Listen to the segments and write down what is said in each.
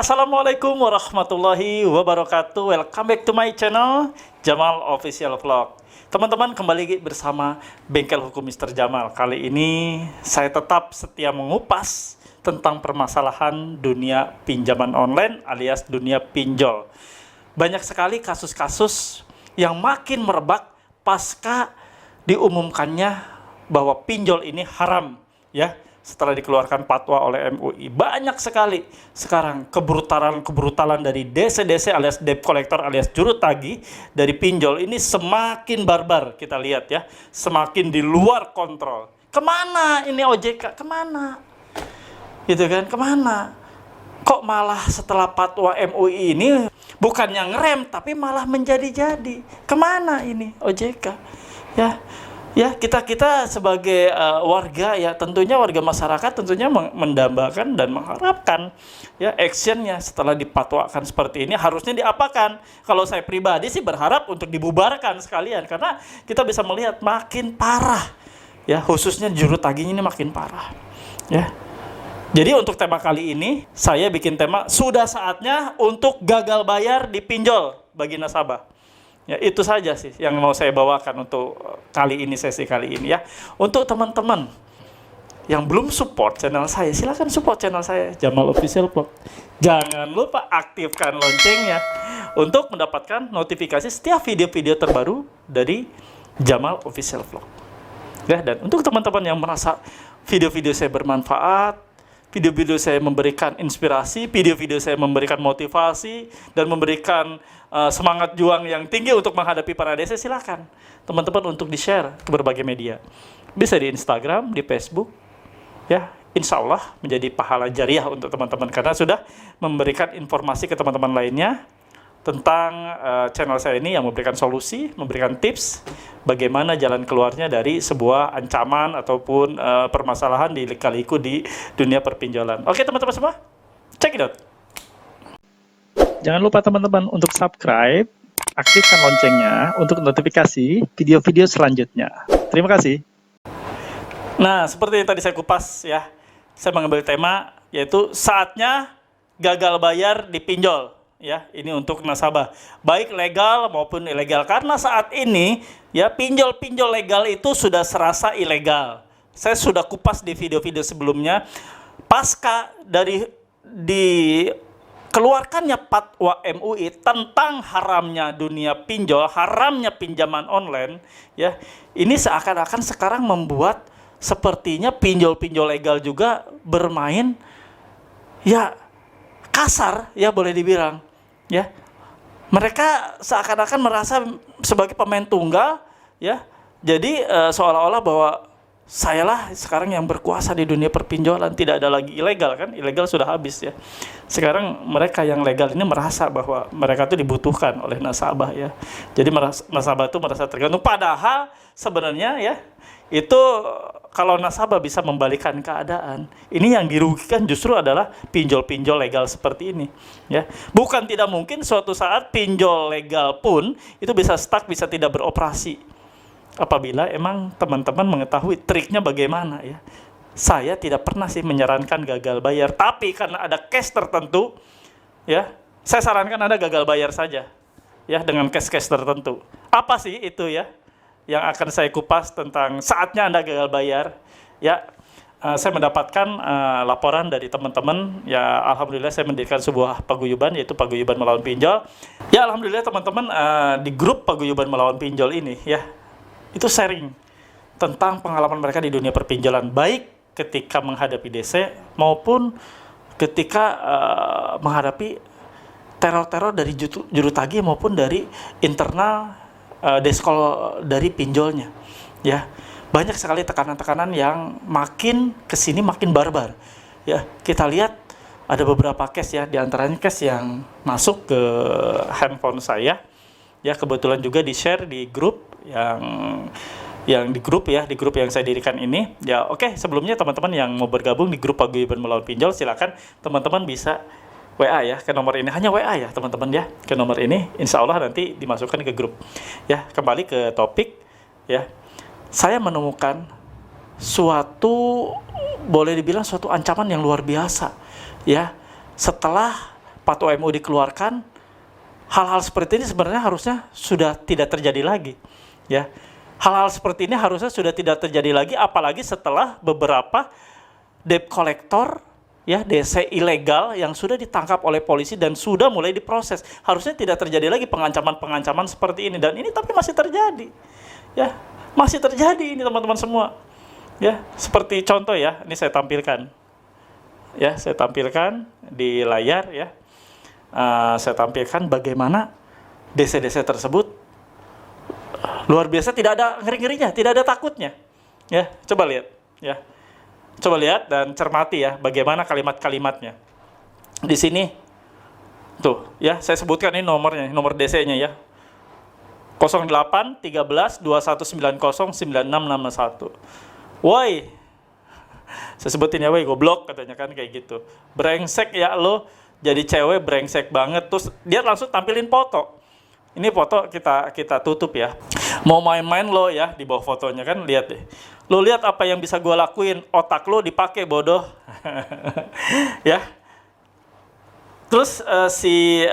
Assalamualaikum warahmatullahi wabarakatuh. Welcome back to my channel Jamal Official Vlog. Teman-teman, kembali bersama Bengkel Hukum Mr. Jamal. Kali ini saya tetap setia mengupas tentang permasalahan dunia pinjaman online alias dunia pinjol. Banyak sekali kasus-kasus yang makin merebak pasca diumumkannya bahwa pinjol ini haram, ya. Setelah dikeluarkan fatwa oleh MUI, banyak sekali sekarang kebrutalan dari DC-DC alias debt collector alias juru tagih dari pinjol ini semakin barbar. Kita lihat ya, semakin di luar kontrol. Kemana ini OJK? Kemana? Gitu kan? Kemana? Kok malah setelah fatwa MUI ini bukannya ngerem tapi malah menjadi-jadi? Kemana ini OJK? Ya, kita sebagai warga, ya tentunya warga masyarakat tentunya mendambakan dan mengharapkan ya actionnya setelah dipatwakan seperti ini harusnya diapakan. Kalau saya pribadi sih berharap untuk dibubarkan sekalian, karena kita bisa melihat makin parah ya, khususnya juru tagihnya ini makin parah ya. Jadi untuk tema kali ini saya bikin tema sudah saatnya untuk gagal bayar di pinjol bagi nasabah. Ya, itu saja sih yang mau saya bawakan untuk kali ini, sesi kali ini ya. Untuk teman-teman yang belum support channel saya, silahkan support channel saya Jamal Official Vlog. Jangan lupa aktifkan loncengnya untuk mendapatkan notifikasi setiap video-video terbaru dari Jamal Official Vlog. Ya, dan untuk teman-teman yang merasa video-video saya bermanfaat, video-video saya memberikan inspirasi, video-video saya memberikan motivasi dan memberikan semangat juang yang tinggi untuk menghadapi para DC, silakan teman-teman untuk di-share ke berbagai media. Bisa di Instagram, di Facebook, ya. Insya Allah menjadi pahala jariah untuk teman-teman karena sudah memberikan informasi ke teman-teman lainnya tentang channel saya ini yang memberikan solusi, memberikan tips bagaimana jalan keluarnya dari sebuah ancaman ataupun permasalahan di lika-liku di dunia perpinjolan. Oke teman-teman semua, check it out. Jangan lupa teman-teman untuk subscribe, aktifkan loncengnya untuk notifikasi video-video selanjutnya. Terima kasih. Nah, seperti yang tadi saya kupas ya, saya mengambil tema yaitu saatnya gagal bayar di pinjol. Ya, ini untuk nasabah, baik legal maupun ilegal. Karena saat ini ya pinjol-pinjol legal itu sudah serasa ilegal. Saya sudah kupas di video-video sebelumnya. Pasca dari dikeluarkannya fatwa MUI tentang haramnya dunia pinjol, haramnya pinjaman online, ya ini seakan-akan sekarang membuat sepertinya pinjol-pinjol legal juga bermain ya kasar, ya boleh dibilang. Ya, mereka seakan-akan merasa sebagai pemain tunggal, ya. Jadi seolah-olah bahwa sayalah sekarang yang berkuasa di dunia perpinjolan, tidak ada lagi ilegal kan? Ilegal sudah habis ya. Sekarang mereka yang legal ini merasa bahwa mereka itu dibutuhkan oleh nasabah ya. Jadi nasabah itu merasa tergantung. Padahal sebenarnya ya itu kalau nasabah bisa membalikan keadaan, ini yang dirugikan justru adalah pinjol-pinjol legal seperti ini ya. Bukan tidak mungkin suatu saat pinjol legal pun itu bisa stuck, bisa tidak beroperasi apabila emang teman-teman mengetahui triknya bagaimana ya. Saya tidak pernah sih menyarankan gagal bayar, tapi karena ada case tertentu ya, saya sarankan Anda gagal bayar saja ya dengan case-case tertentu. Apa sih itu ya yang akan saya kupas tentang saatnya Anda gagal bayar ya. Saya mendapatkan laporan dari teman-teman ya. Alhamdulillah saya mendirikan sebuah paguyuban, yaitu Paguyuban Melawan Pinjol ya. Alhamdulillah teman-teman di grup Paguyuban Melawan Pinjol ini ya, itu sharing tentang pengalaman mereka di dunia perpinjolan, baik ketika menghadapi DC maupun ketika menghadapi teror-teror dari juru tagih maupun dari internal deskol dari pinjolnya ya. Banyak sekali tekanan-tekanan yang makin kesini makin barbar ya. Kita lihat ada beberapa case ya, diantaranya case yang masuk ke handphone saya ya, kebetulan juga di share di grup yang di grup ya, di grup yang saya dirikan ini ya. Oke, sebelumnya teman-teman yang mau bergabung di grup Paguyuban Melawan Pinjol, silakan teman-teman bisa WA ya ke nomor ini, hanya WA ya teman-teman ya ke nomor ini, insya Allah nanti dimasukkan ke grup ya. Kembali ke topik ya, saya menemukan suatu, boleh dibilang suatu ancaman yang luar biasa ya, setelah fatwa MUI dikeluarkan, hal-hal seperti ini sebenarnya harusnya sudah tidak terjadi lagi, ya. Hal-hal seperti ini harusnya sudah tidak terjadi lagi, apalagi setelah beberapa debt collector, ya, DC ilegal yang sudah ditangkap oleh polisi dan sudah mulai diproses. Harusnya tidak terjadi lagi pengancaman-pengancaman seperti ini, dan ini tapi masih terjadi, ya, masih terjadi ini teman-teman semua, ya. Seperti contoh, ya, ini saya tampilkan, ya, saya tampilkan di layar, ya. Saya tampilkan bagaimana DC-DC tersebut luar biasa, tidak ada ngeri-ngerinya, tidak ada takutnya, ya. Coba lihat, ya, coba lihat dan cermati, ya, bagaimana kalimat-kalimatnya di sini. Tuh, ya, saya sebutkan ini nomornya, nomor DC-nya, ya, 08 13 2190 9661. Woi, saya sebutin, ya, woi, goblok, katanya kan kayak gitu. Brengsek ya lo, jadi cewek brengsek banget. Terus dia langsung tampilin foto. Ini foto kita tutup, ya. Mau main-main lo, ya, di bawah fotonya kan, lihat deh. Lo lihat apa yang bisa gue lakuin, otak lo dipakai, bodoh. Ya. Terus si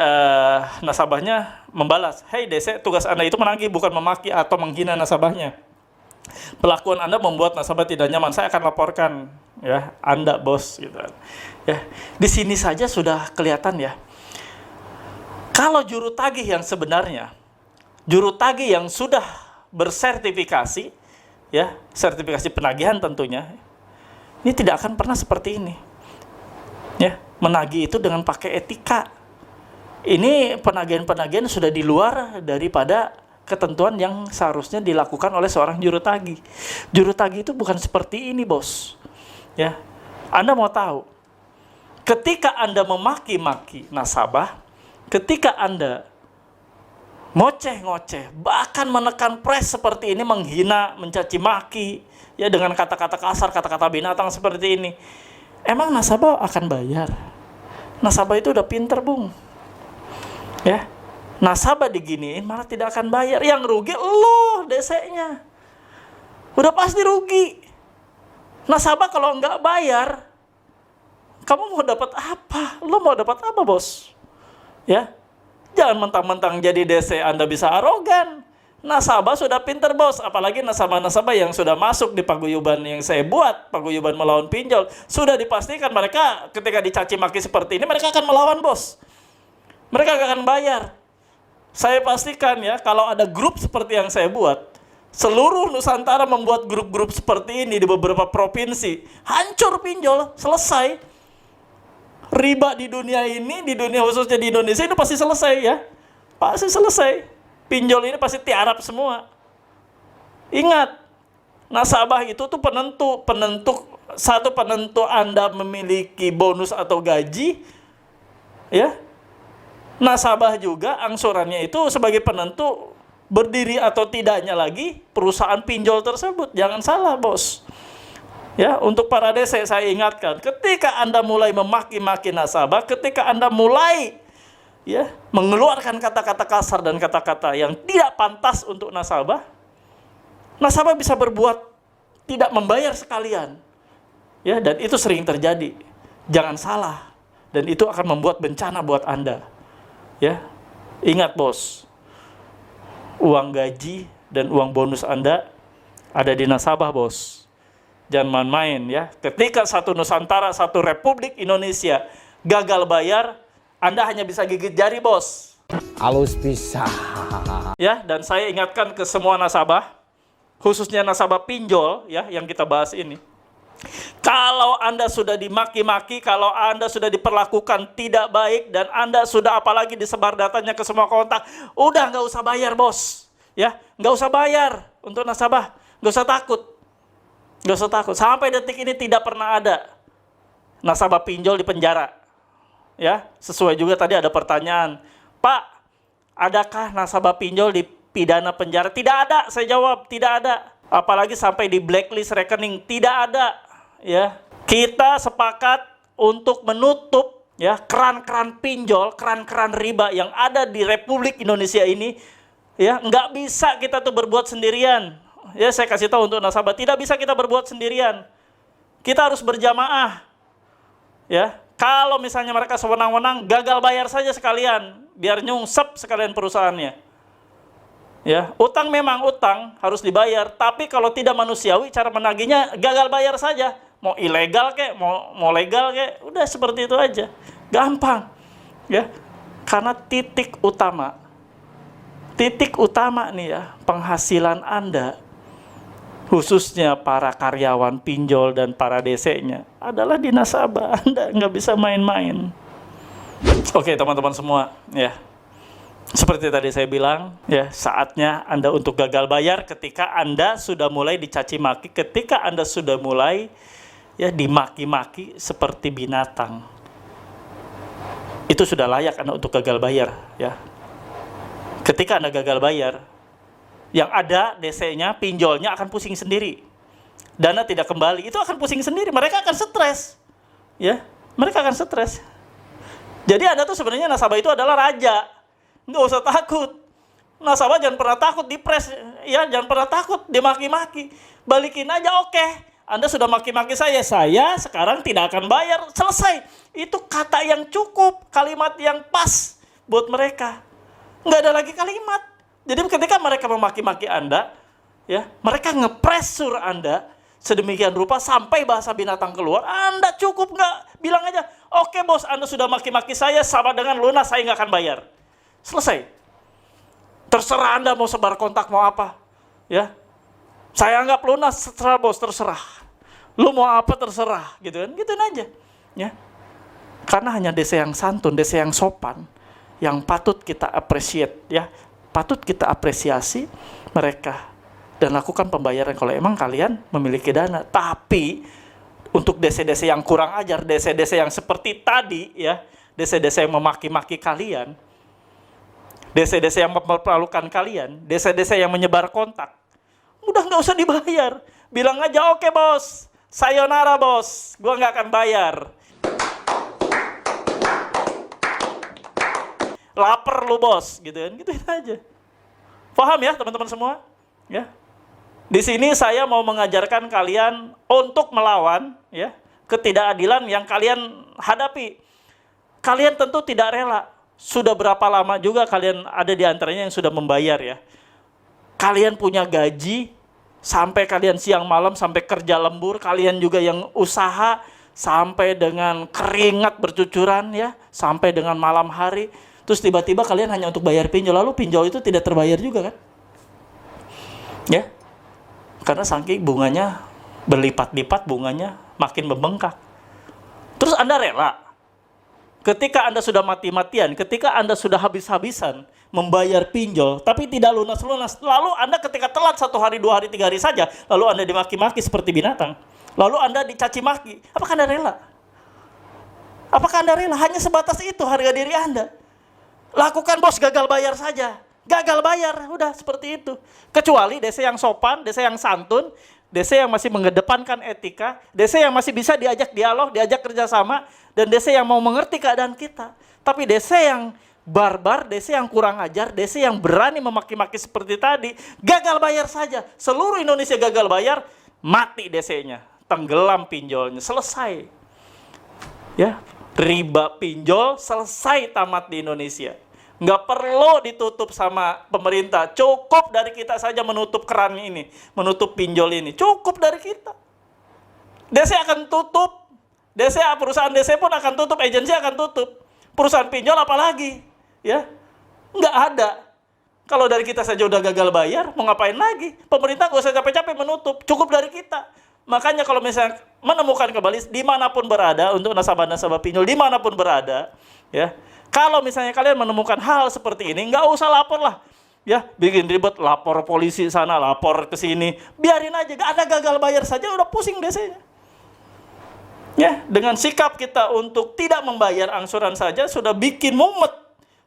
nasabahnya membalas, "Hey DC, tugas Anda itu menagih, bukan memaki atau menghina nasabahnya. Pelakuan Anda membuat nasabah tidak nyaman. Saya akan laporkan, ya, Anda, bos." Gitu. Ya. Di sini saja sudah kelihatan, ya. Kalau juru tagih yang sebenarnya, juru tagih yang sudah bersertifikasi, ya, sertifikasi penagihan tentunya, ini tidak akan pernah seperti ini, ya. Menagih itu dengan pakai etika. Ini penagihan-penagihan sudah di luar daripada ketentuan yang seharusnya dilakukan oleh seorang juru tagih. Juru tagih itu bukan seperti ini, bos, ya. Anda mau tahu, ketika Anda memaki-maki nasabah, ketika Anda ngoceh-ngoceh, bahkan menekan pres seperti ini, menghina, mencaci maki, ya, dengan kata-kata kasar, kata-kata binatang seperti ini, emang nasabah akan bayar? Nasabah itu udah pinter, Bung, ya. Nasabah diginiin malah tidak akan bayar. Yang rugi lo, DC-nya. Udah pasti rugi. Nasabah kalau nggak bayar, kamu mau dapat apa? Lo mau dapat apa, bos? Ya, jangan mentang-mentang jadi DC Anda bisa arogan. Nasabah sudah pinter, bos, apalagi nasabah-nasabah yang sudah masuk di paguyuban yang saya buat, paguyuban melawan pinjol, sudah dipastikan mereka ketika dicaci maki seperti ini, mereka akan melawan, bos. Mereka akan bayar. Saya pastikan, ya, kalau ada grup seperti yang saya buat, seluruh Nusantara membuat grup-grup seperti ini di beberapa provinsi, hancur pinjol, selesai. Riba di dunia ini, di dunia khususnya di Indonesia, itu pasti selesai, ya. Pasti selesai. Pinjol ini pasti tiarap semua. Ingat, nasabah itu tuh satu penentu Anda memiliki bonus atau gaji, ya. Nasabah juga angsurannya itu sebagai penentu berdiri atau tidaknya lagi perusahaan pinjol tersebut. Jangan salah, bos. Ya, untuk para DC saya ingatkan, ketika Anda mulai memaki-maki nasabah, ketika Anda mulai, ya, mengeluarkan kata-kata kasar dan kata-kata yang tidak pantas untuk nasabah, nasabah bisa berbuat tidak membayar sekalian. Ya, dan itu sering terjadi. Jangan salah. Dan itu akan membuat bencana buat Anda. Ya. Ingat, bos. Uang gaji dan uang bonus Anda ada di nasabah, bos. Jangan main-main, ya. Ketika satu Nusantara, satu Republik Indonesia gagal bayar, Anda hanya bisa gigit jari, bos. Halus bisa. Ya, dan saya ingatkan ke semua nasabah, khususnya nasabah pinjol, ya, yang kita bahas ini. Kalau Anda sudah dimaki-maki, kalau Anda sudah diperlakukan tidak baik, dan Anda sudah apalagi disebar datanya ke semua kontak, udah nggak usah bayar, bos. Ya, nggak usah bayar untuk nasabah, nggak usah takut. Nggak usah takut. Sampai detik ini tidak pernah ada nasabah pinjol di penjara. Ya, sesuai juga tadi ada pertanyaan, Pak, adakah nasabah pinjol dipidana penjara? Tidak ada, saya jawab, tidak ada. Apalagi sampai di blacklist rekening, tidak ada. Ya, kita sepakat untuk menutup, ya, keran-keran pinjol, keran-keran riba yang ada di Republik Indonesia ini. Ya, nggak bisa kita tuh berbuat sendirian. Ya, saya kasih tahu untuk nasabah, tidak bisa kita berbuat sendirian. Kita harus berjamaah. Ya, Kalau misalnya mereka sewenang-wenang, gagal bayar saja sekalian, biar nyungsep sekalian perusahaannya. Ya, utang memang utang harus dibayar, tapi kalau tidak manusiawi cara menagihnya gagal bayar saja. Mau ilegal kek, mau legal kek, udah seperti itu aja. Gampang. Ya. Karena titik utama nih ya, penghasilan Anda, khususnya para karyawan pinjol dan para DC-nya, adalah di nasabah. Anda nggak bisa main-main. Oke teman-teman semua, ya. Seperti tadi saya bilang, ya, saatnya Anda untuk gagal bayar ketika Anda sudah mulai dicaci maki, ketika Anda sudah mulai ya dimaki-maki seperti binatang. Itu sudah layak Anda untuk gagal bayar, ya. Ketika Anda gagal bayar, yang ada DC-nya, pinjolnya akan pusing sendiri. Dana tidak kembali, itu akan pusing sendiri. Mereka akan stres. Ya, mereka akan stres. Jadi Anda tuh sebenarnya nasabah itu adalah raja. Nggak usah takut. Nasabah jangan pernah takut dipres. Ya, jangan pernah takut dimaki-maki. Balikin aja, oke. Anda sudah maki-maki saya sekarang tidak akan bayar. Selesai. Itu kata yang cukup, kalimat yang pas buat mereka. Nggak ada lagi kalimat. Jadi ketika mereka memaki-maki Anda, ya, mereka ngepressure Anda sedemikian rupa sampai bahasa binatang keluar, Anda cukup nggak? Bilang aja, oke bos, Anda sudah maki-maki saya sama dengan lunas, saya nggak akan bayar. Selesai. Terserah Anda mau sebar kontak, mau apa. Ya, saya anggap lunas, terserah bos, terserah. Lu mau apa terserah, gitu kan? Gituin aja. Ya. Karena hanya DC yang santun, DC yang sopan, yang patut kita appreciate, ya. Patut kita apresiasi mereka dan lakukan pembayaran kalau emang kalian memiliki dana. Tapi untuk DC-DC yang kurang ajar, DC-DC yang seperti tadi ya, DC-DC yang memaki-maki kalian, DC-DC yang mempermalukan kalian, DC-DC yang menyebar kontak, udah nggak usah dibayar. Bilang aja, oke bos, sayonara bos, gua nggak akan bayar. Laper lu bos, gitu kan, gituin aja. Paham ya teman-teman semua? Ya. Di sini saya mau mengajarkan kalian untuk melawan ya ketidakadilan yang kalian hadapi. Kalian tentu tidak rela. Sudah berapa lama juga kalian ada di antaranya yang sudah membayar ya. Kalian punya gaji sampai kalian siang malam sampai kerja lembur, kalian juga yang usaha sampai dengan keringat bercucuran ya, sampai dengan malam hari. Terus tiba-tiba kalian hanya untuk bayar pinjol, lalu pinjol itu tidak terbayar juga kan? Ya, karena saking bunganya berlipat-lipat, bunganya makin membengkak. Terus Anda rela? Ketika Anda sudah mati-matian, ketika Anda sudah habis-habisan membayar pinjol, tapi tidak lunas-lunas, lalu Anda ketika telat 1 hari, 2 hari, 3 hari saja, lalu Anda dimaki-maki seperti binatang, lalu Anda dicaci maki, apakah Anda rela? Apakah Anda rela? Hanya sebatas itu harga diri Anda. Lakukan bos, gagal bayar saja. Gagal bayar, udah seperti itu. Kecuali DC yang sopan, DC yang santun, DC yang masih mengedepankan etika, DC yang masih bisa diajak dialog, diajak kerjasama, dan DC yang mau mengerti keadaan kita. Tapi DC yang barbar, DC yang kurang ajar, DC yang berani memaki-maki seperti tadi, gagal bayar saja. Seluruh Indonesia gagal bayar, mati DC-nya. Tenggelam pinjolnya, selesai. Ya, riba pinjol selesai tamat di Indonesia. Nggak perlu ditutup sama pemerintah. Cukup dari kita saja menutup keran ini, menutup pinjol ini. Cukup dari kita. DC akan tutup. DC, perusahaan DC pun akan tutup, agensi akan tutup. Perusahaan pinjol apalagi? Ya, nggak ada. Kalau dari kita saja udah gagal bayar, mau ngapain lagi? Pemerintah nggak usah capek-capek menutup. Cukup dari kita. Makanya kalau misalnya menemukan kembali dimanapun berada untuk nasabah-nasabah pinjol dimanapun berada, ya. Kalau misalnya kalian menemukan hal seperti ini, nggak usah lapor lah, ya. Bikin ribet, lapor polisi sana, lapor ke sini, biarin aja. Gak ada gagal bayar saja udah pusing biasanya. Ya, dengan sikap kita untuk tidak membayar angsuran saja sudah bikin mumet,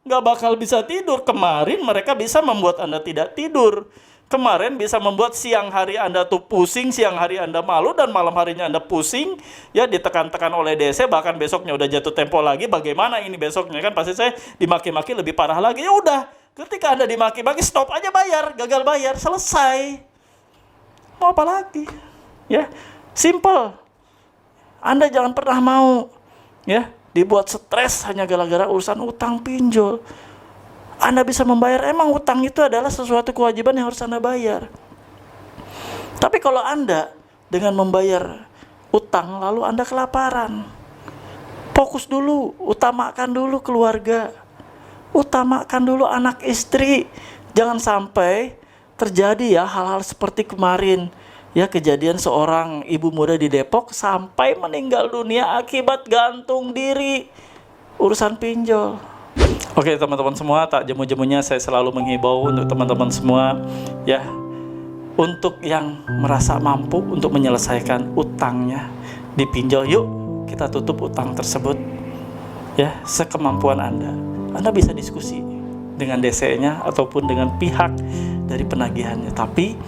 nggak bakal bisa tidur. Kemarin mereka bisa membuat Anda tidak tidur. Kemarin bisa membuat siang hari Anda tuh pusing, siang hari Anda malu, dan malam harinya Anda pusing, ya ditekan-tekan oleh DC, bahkan besoknya udah jatuh tempo lagi, bagaimana ini besoknya kan pasti saya dimaki-maki lebih parah lagi. Ya udah, ketika Anda dimaki-maki stop aja bayar, gagal bayar, selesai. Mau apa lagi? Ya, simple. Anda jangan pernah mau ya dibuat stres hanya gara-gara urusan utang pinjol. Anda bisa membayar, emang utang itu adalah sesuatu kewajiban yang harus Anda bayar. Tapi kalau Anda dengan membayar utang lalu Anda kelaparan, fokus dulu, utamakan dulu keluarga, utamakan dulu anak istri. Jangan sampai terjadi ya hal-hal seperti kemarin, ya kejadian seorang ibu muda di Depok sampai meninggal dunia akibat gantung diri urusan pinjol. Oke teman-teman semua, tak jemu-jemunya saya selalu menghibau untuk teman-teman semua ya, untuk yang merasa mampu untuk menyelesaikan utangnya di pinjol, yuk kita tutup utang tersebut ya sekemampuan Anda. Anda bisa diskusi dengan DC-nya ataupun dengan pihak dari penagihannya. Tapi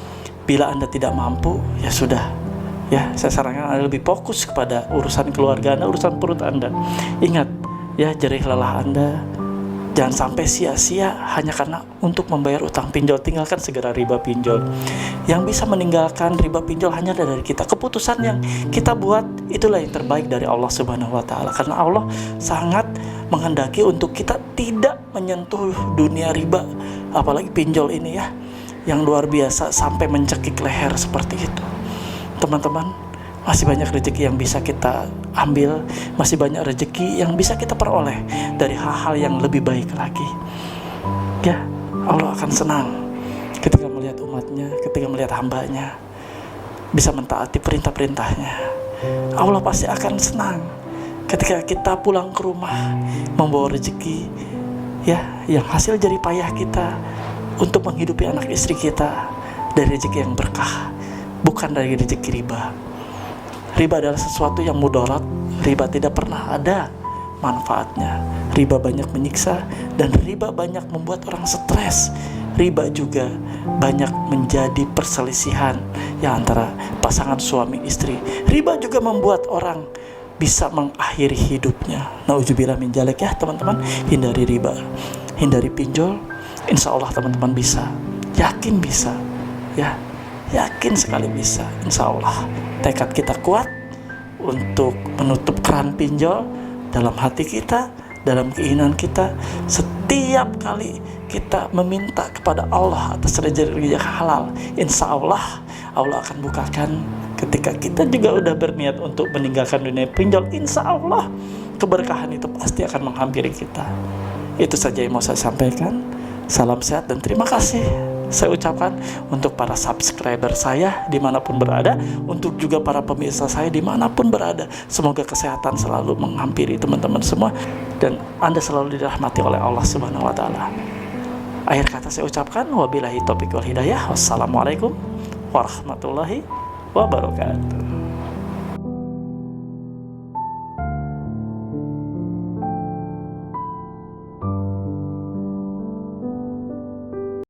bila Anda tidak mampu, ya sudah. Ya, saya sarankan Anda lebih fokus kepada urusan keluarga Anda, urusan perut Anda. Ingat, ya jerih lelah Anda jangan sampai sia-sia hanya karena untuk membayar utang pinjol. Tinggalkan segera riba pinjol. Yang bisa meninggalkan riba pinjol hanya dari kita. Keputusan yang kita buat itulah yang terbaik dari Allah Subhanahu wa taala. Karena Allah sangat menghendaki untuk kita tidak menyentuh dunia riba, apalagi pinjol ini ya, yang luar biasa sampai mencekik leher seperti itu. Teman-teman, masih banyak rezeki yang bisa kita ambil, masih banyak rezeki yang bisa kita peroleh dari hal-hal yang lebih baik lagi. Ya, Allah akan senang ketika melihat umatnya, ketika melihat hambanya bisa mentaati perintah-perintahnya. Allah pasti akan senang ketika kita pulang ke rumah membawa rezeki ya, yang hasil jerih payah kita untuk menghidupi anak istri kita dari rezeki yang berkah, bukan dari rezeki riba. Riba adalah sesuatu yang mudarat. Riba tidak pernah ada manfaatnya. Riba banyak menyiksa dan riba banyak membuat orang stres. Riba juga banyak menjadi perselisihan ya antara pasangan suami istri. Riba juga membuat orang bisa mengakhiri hidupnya. Nauzubillah min dzalik ya teman-teman. Hindari riba, hindari pinjol. Insya Allah teman-teman bisa, yakin bisa ya, yakin sekali bisa. Insya Allah tekad kita kuat untuk menutup keran pinjol dalam hati kita, dalam keinginan kita. Setiap kali kita meminta kepada Allah atas rezeki yang halal, insya Allah Allah akan bukakan. Ketika kita juga udah berniat untuk meninggalkan dunia pinjol, insya Allah keberkahan itu pasti akan menghampiri kita. Itu saja yang mau saya sampaikan. Salam sehat dan terima kasih saya ucapkan untuk para subscriber saya dimanapun berada, untuk juga para pemirsa saya dimanapun berada. Semoga kesehatan selalu menghampiri teman-teman semua dan Anda selalu dirahmati oleh Allah Subhanahu wa taala. Akhir kata saya ucapkan wabillahi taufiq wal hidayah. Wassalamualaikum warahmatullahi wabarakatuh.